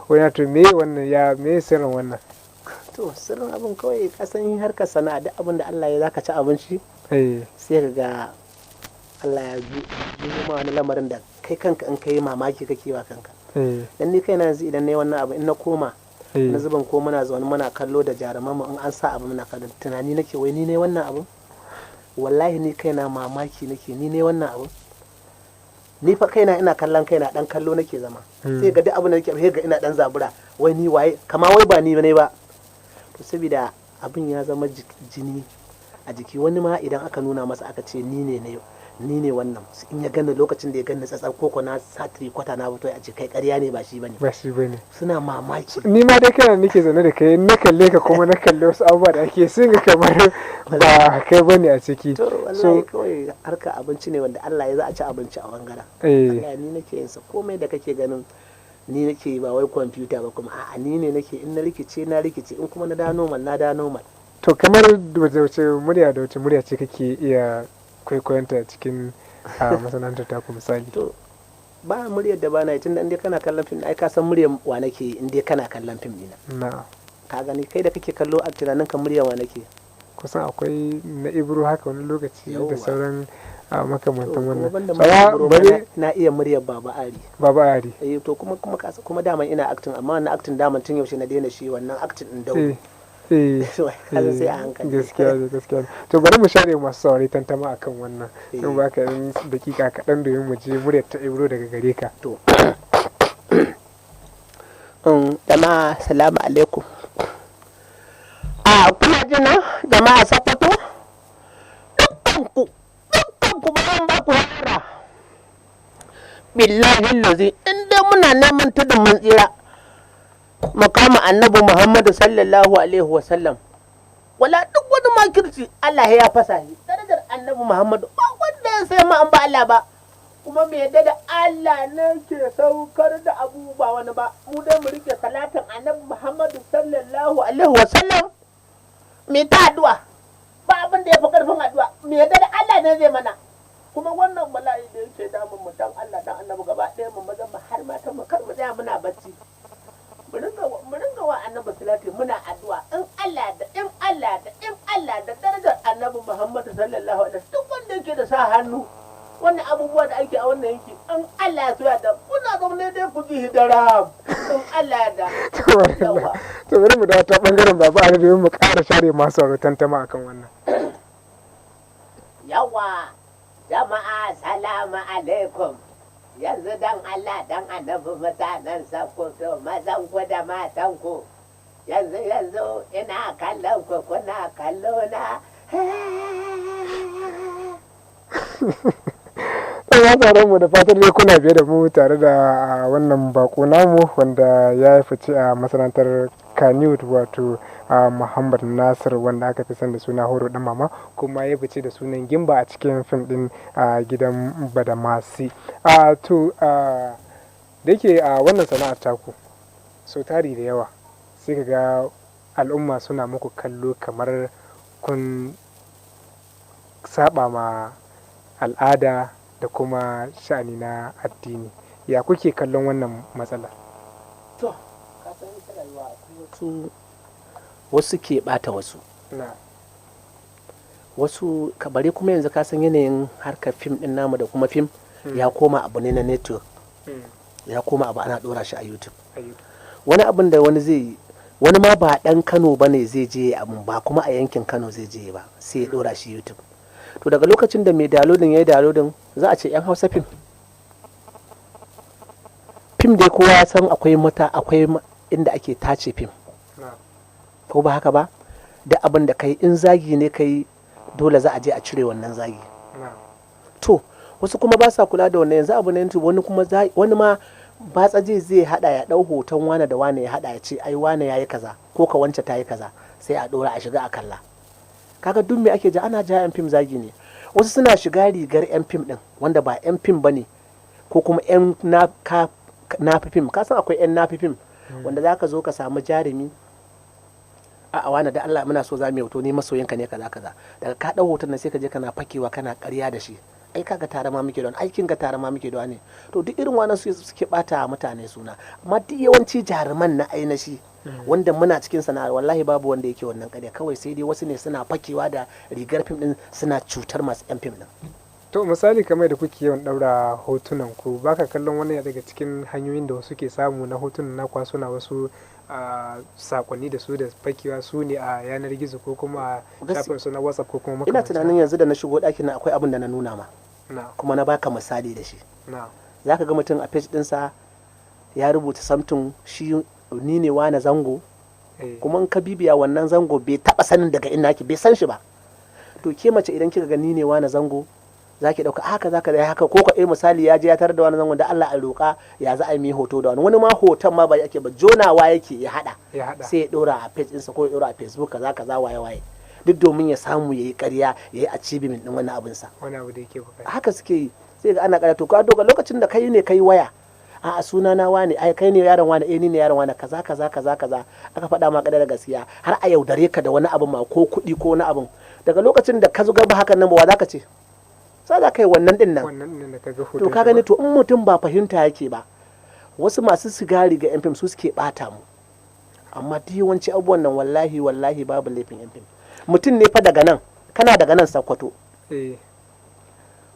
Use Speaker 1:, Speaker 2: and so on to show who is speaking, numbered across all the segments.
Speaker 1: wani to me wannan ya me sirrin wannan?
Speaker 2: To sirrin abin kawai ka san harkar sana'a duk abin da Allah ya zaka ci abinci sai ka ga Allah ya ji ma wani lamarin da kai kanka in kai mamaki kake wa kanka. Dan ni kaina yanzu idan nayi wannan abu in na koma na zuban ko muna zaune muna kallo da jaruman mu in an sa abu muna kallon tunani nake wai ni ne wannan abu wallahi ni kaina mamaki nake ni ne wannan abu ni fa kaina ina kallon kaina dan kallo nake zama sai ga duk abin da nake sai ga ina dan zabura wai ni waye kama wai ba ni ne ba to saboda abin ya zama jini a jiki wani ma idan aka nuna masa aka ce ni ne wannan in ya gani lokacin da ya gani tsatsar koko na satiri kwata na fito a ce kai ƙarya ne ba shi bane suna mamaki
Speaker 1: ni ma dai kana nake zaune da kai na kalle ka kuma na kalle wasu abubuwa da ake sun ga kamar ba kai bane a ciki
Speaker 2: to wallahi kawai harka abinci ne wanda Allah ya za a ci abinci a bangaren Allah ni nake yin sa komai da kake ganin ni nake ba wai kwamfuta ba kuma a'a ni ne nake in na rikice in kuma na da normal
Speaker 1: to kamar wace murya ce kake iya kwaikwayonta cikin masana'antar taku misali?
Speaker 2: To ba muryar da ba na yi tun da inda kana kallon fim ai ka san muryar wa nake yi inda kana kallon fim dina. Ka gani kai da kake kallo a tunanin ka muryar wa nake.
Speaker 1: Kusan akwai na ibiru haka wani lokaci da sauran makamantan wannan.
Speaker 2: Bari na iya muryar Baba Ari. To kuma daman ina acting amma wannan acting daman tun yaushe na daina shi wannan acting din dawo. Sai a hankali
Speaker 1: gaskiya to bari mu share masu saurari tantama akan wannan in baka yin dakika kaɗan domin mu je muryar ta ibro daga gare ka
Speaker 2: to jama'a assalamu alaikum kuna jina jama'a sakwato dukkanku ba zan ba ku hara billahi lazi inda muna neman tudun mun tsira makama annabi Muhammadu sallallahu alaihi wasallam wala duk wani makirci Allah ya fasa shi darajar annabi Muhammadu ba wanda ya sai ma an ba Allah ba kuma me yadda da Allah ne ke saukar da abubuwa wani ba mu dai mu rike salatin annabi Muhammadu sallallahu alaihi wasallam me ta addu'a ba abin da ya fi karfin addu'a me yadda da Allah ne zai mana kuma wannan bala'i da yake damun mu dan Allah dan annabi gaba ɗaya mu maza mu har mata mu kar mu tsaya muna bacci mu ringa wa annabi salati muna addu'a in Allah da darajar annabi Muhammad sallallahu alaihi wasallam duk wanda yake da sa hannu wannan abubuwa da ake a wannan yanki in Allah ya soya da kuna zaune dai ku ji hidaram in Allah ya da
Speaker 1: to bari mu dawo ta bangaren Baba Ali domin mu ƙara share masu sauraro tantama akan wannan
Speaker 2: yawa jama'a assalamu alaikum yanzu dan Allah dan annabi mutanen Sokoto mazan ku da matan ku yanzu ina kallon ku kuna kallo na
Speaker 1: ya tsaron mu da fatar dai kuna biye da mu tare da wannan bako namu wanda ya yi fice a masana'antar Kannywood wato Muhammad Nasir wanda aka fi san da suna horo dan mama kuma ya fice da sunan Gimba a cikin fim din gidan Badamasi to da yake wannan sana'ar taku so tari da yawa sai ka ga al'umma suna muku kallo kamar kun saba ma al'ada da kuma sha'ani na addini ya kuke kallon wannan matsala?
Speaker 2: To kasan ita rayuwa akwai wasu ke bata wasu kabare kuma yanzu kasan yanayin harkar fim din namu da kuma fim ya koma abu ne na network ya koma abu ana dora shi a YouTube wani abin da wani ma ba dan Kano bane zai je abun ba kuma a yankin Kano zai je ba sai ya dora shi YouTube to daga lokacin da mai downloading yayi downloading za a ce yan Hausa fim dai kowa ya san akwai inda ake tace fim ko ba haka ba da abin da kai in zagi ne kai dole za a je a cire wannan zagi to wasu kuma ba sa kula da wannan yanzu abu ne wani kuma wani ma batsaje zai hada ya dau hoton wane da wane ya hada ya ce ai wane yayi kaza ko ka wance ta yi kaza sai a dora a shiga a kalla kaga duk me ake ja ana ja yan fim zagi ne wasu suna shiga rigar yan fim din wanda ba yan fim bane ko kuma yan nafi fim ka san akwai yan nafi fim wanda zaka zo ka samu jarumi a wani da Allah muna so za mu yi hoto ne masoyinka ne kaza daga ka dau hoton nan sai ka je kana fakewa kana ƙarya da shi ai kaga tare ma muke da wani aikin ga tare ma muke da wani. To duk irin wannan su suke bata mutane suna, amma duk yawanci jaruman na ainihi wanda muna cikin sana'ar wallahi babu wanda yake wannan ƙarya, kawai sai dai wasu ne suna fakewa da rigar fim din suna cutar masu yan fim din.
Speaker 1: To misali kamar da kuke yawan daura hotunan ku, baka kallon wani daga cikin hanyoyin da wasu ke samu na hotunan na kwaso na wasu sakonni da su da fakewa su ne a yanar gizo ko kuma shafin su na WhatsApp ko kuma
Speaker 2: ina tunanin yanzu da na shigo ɗakin nan akwai abin da na nuna ma kuma na baka misali da shi. Zaka ga mutum a page ɗinsa ya rubuta samtin shi ni ne wa na zango, kuma in ka bibiya wannan zango bai taba sanin daga ina ki bai san shi ba. To ke mace idan kika ga ni ne wa na zango zaki dauka haka zaka da haka, ko ka misali ya je ya tarar da wani zangon da Allah a roƙa ya za a yi hoto da wani ma hoton ma ba yake ba jonawa yake ya hada sai ya dora a page ɗinsa ko ya dora a Facebook kaza waye duk domin ya samu yayi ƙarya yayi achievement din wani abin sa,
Speaker 1: wani abu da yake bukata.
Speaker 2: Haka suke yi, sai ga ana ƙarya. To ka doga lokacin da kai ne kai waya a suna na wane, ai kai ne yaron wane, ni ne yaron wane, kaza aka faɗa ma ƙarya da gaskiya har a yaudare ka da wani abin ma ko kuɗi ko wani abin. Daga lokacin da ka zo gaba hakan nan ba wa zaka ce sai za ka yi wannan din nan. To ka gani, to in mutum ba fahimta yake ba, wasu masu sigari ga yan fim su suke bata mu, amma duk yawanci abubuwan nan wallahi babu laifin yan fim. Mutum ne fa daga nan, kana daga nan Sokoto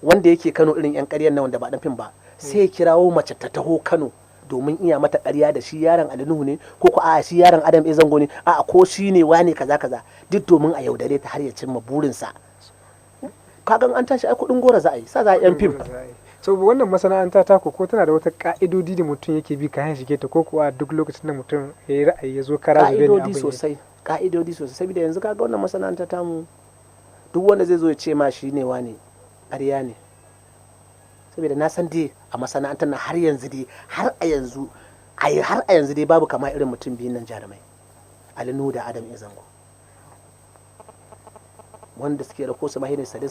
Speaker 2: wanda yake Kano irin yan ƙaryan nan wanda ba dan fim ba, sai ya kirawo mace ta taho Kano domin iya mata ƙarya da shi yaron Alinuhu ne ko a shi yaron Adam Zango ne, ko shi ne wane kaza duk domin a yaudare ta har ya cimma burinsa. Kagan an tashi ai kudin gora za a yi, sa za a yan fim.
Speaker 1: So wannan masana'anta ta ko tana da wata ka'idodi da mutum yake bi kayan shige ta, ko kuwa duk lokacin da mutum ya yi ra'ayi ya zo kara zube ne abin.
Speaker 2: Ka'idodi sosai saboda yanzu kaga wannan masana'anta ta mu duk wanda zai zo ya ce ma shi ne wane ƙarya ne, saboda na san dai a masana'antar nan har yanzu dai babu kama irin mutum biyun nan jarumai, Alinuhu da Adam Zango, wanda suke da ko su mahine sadin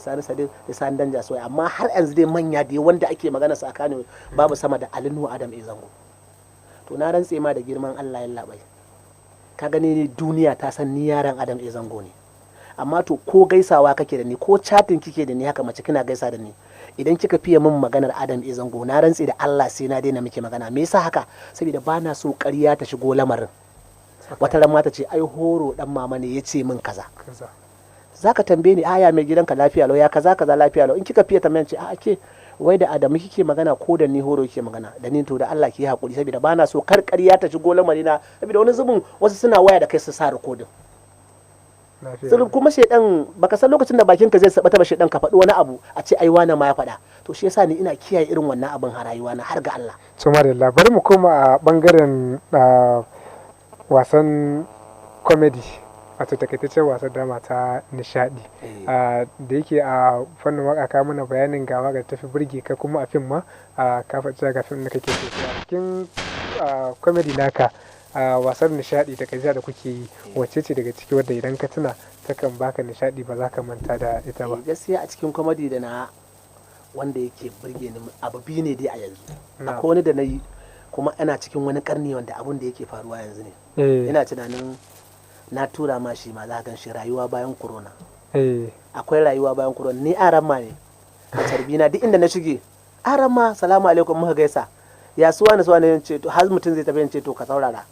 Speaker 2: da sani danja soyayya, amma har yanzu dai manya da wanda ake magana su a Kano babu sama da Alinuhu Adam Zango. To na rantse ma da girman Allah ya labai, ka gani ni duniya ta san ni yaran Adam Zango ne, amma to ko gaisawa kake da ni ko chatin kike da ni haka mace kina gaisa da ni, idan kika fiye min maganar Adam Zango na rantse da Allah sai na daina miki magana. Me yasa haka? Saboda bana so ƙarya ta shigo lamarin. Wata ran mata ce ai horo dan mama ne yace min kaza. Zaka tambaye ni aya mai gidanka lafiya lau, ya kaza lafiya lau. In kika fiye tambayan ce a ke wai da Adamu kike magana ko da ni horo kike magana da ni, to da Allah ki hakuri saboda bana so kar ƙarya ta shigo lamarina, saboda wani zubin wasu suna waya da kai su sa recording. Sai kuma shedan baka san lokacin da bakin ka zai sabata ba, shedan ka faɗi wani abu a ce ai wani ma ya faɗa. To shi yasa ni ina kiyaye irin wannan abin a rayuwa na har ga Allah.
Speaker 1: To madalla, bari mu koma a bangaren wasan comedy, wato takaitaccen wasan drama ta nishadi. Da yake a fannin waka ka mana bayanin ga waka tafi burge ka, kuma a fim ma ka faɗi ga fim da kake so. Cikin comedy naka wasan nishadi da kaja da kuke yi, wacce ce daga ciki wadda idan ka tuna takan baka nishadi ba za ka manta da ita ba?
Speaker 2: Gaskiya a cikin comedy da na wanda yake burge ni abu biyu ne dai a yanzu. Akwai wani da na yi kuma ana cikin wani karni wanda abun da yake faruwa yanzu ne. Ina tunanin na tura ma shi ma za ka gan shi, rayuwa bayan corona. Akwai rayuwa bayan corona. Ni aramma ne a tarbina, duk inda na shige aramma salamu alaikum muka gaisa, ya suwa ne ce to har mutum zai tafi ce to ka saurara,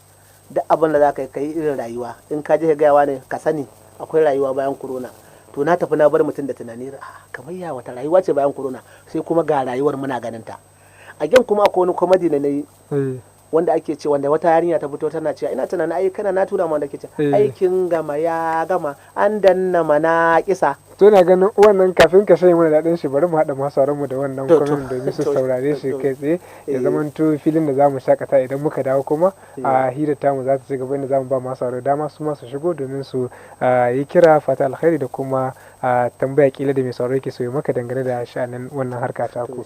Speaker 2: duk abin da za ka yi irin rayuwa in ka je ka gayawa ne ka sani akwai rayuwa bayan corona. To na tafi na bar mutum da tunani kamar ya wata rayuwa ce bayan corona, sai kuma ga rayuwar muna ganin ta. A gen kuma akwai wani comedy da na yi wanda ake ce, wanda wata yarinya ta fito tana cewa ina tunanin ai kana na tura mu wanda ke ce aikin gama ya gama an danna mana kisa.
Speaker 1: To na ganin wannan kafin ka shayi mana daɗin shi, bari mu haɗa masu mu da wannan kwamin domin su saurare shi kai tsaye, ya zamanto filin da za mu shakata. Idan muka dawo kuma a hirar tamu za ta ci gaba, inda za mu ba masu sauraro dama su ma su shigo domin su yi kira fata alkhairi da kuma tambaya kila da mai sauraro ke so ya maka dangane da sha'anin wannan harka ta ku.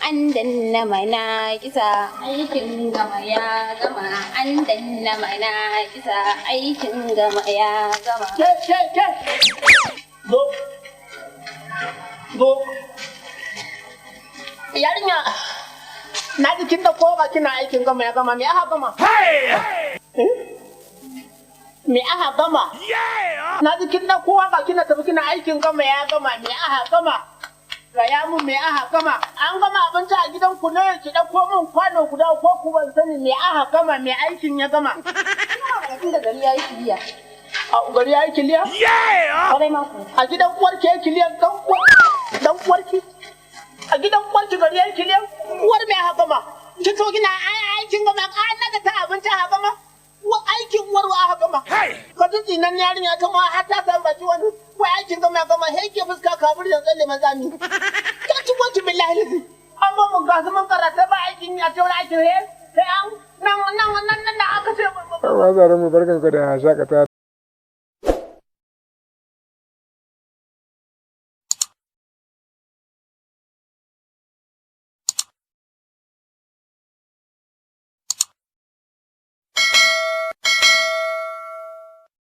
Speaker 3: An danna mana kisa aikin gama ya gama, an danna mana kisa aikin gama ya gama.
Speaker 2: Zo yarinya, na jikin da koga kina aikin gama ya gama, me aka gama? Me aka gama? Na ji kin kowa ka kina tafi kina aikin gama ya gama me aka gama? Gaya mun me aka gama? An gama abinci a gidan ku ne ki dauko min kwano guda ko ku ban sani me aka gama me aikin ya gama?
Speaker 3: Tun da gari yayi kiliya.
Speaker 2: A gari yayi kiliya?
Speaker 3: Kwarai ma ku.
Speaker 2: A gidan uwarki yayi kiliya dan uwarki? A gidan uwarki gari yayi kiliya? Uwar me aka gama? Ki so kina aikin gama ka naga ta abinci aka gama? Aikin uwar wa aka gama. Ka ji nan yarinya ta ma har ta san baki wani wai aikin gama gama he ke fuska kabur da tsalle manzami. Ka ci gwaji billahi lazi. Amma mun ga zaman karata ba aikin ya ta wani aikin he sai an nan aka ce
Speaker 1: ba za mu barkan ku da shakata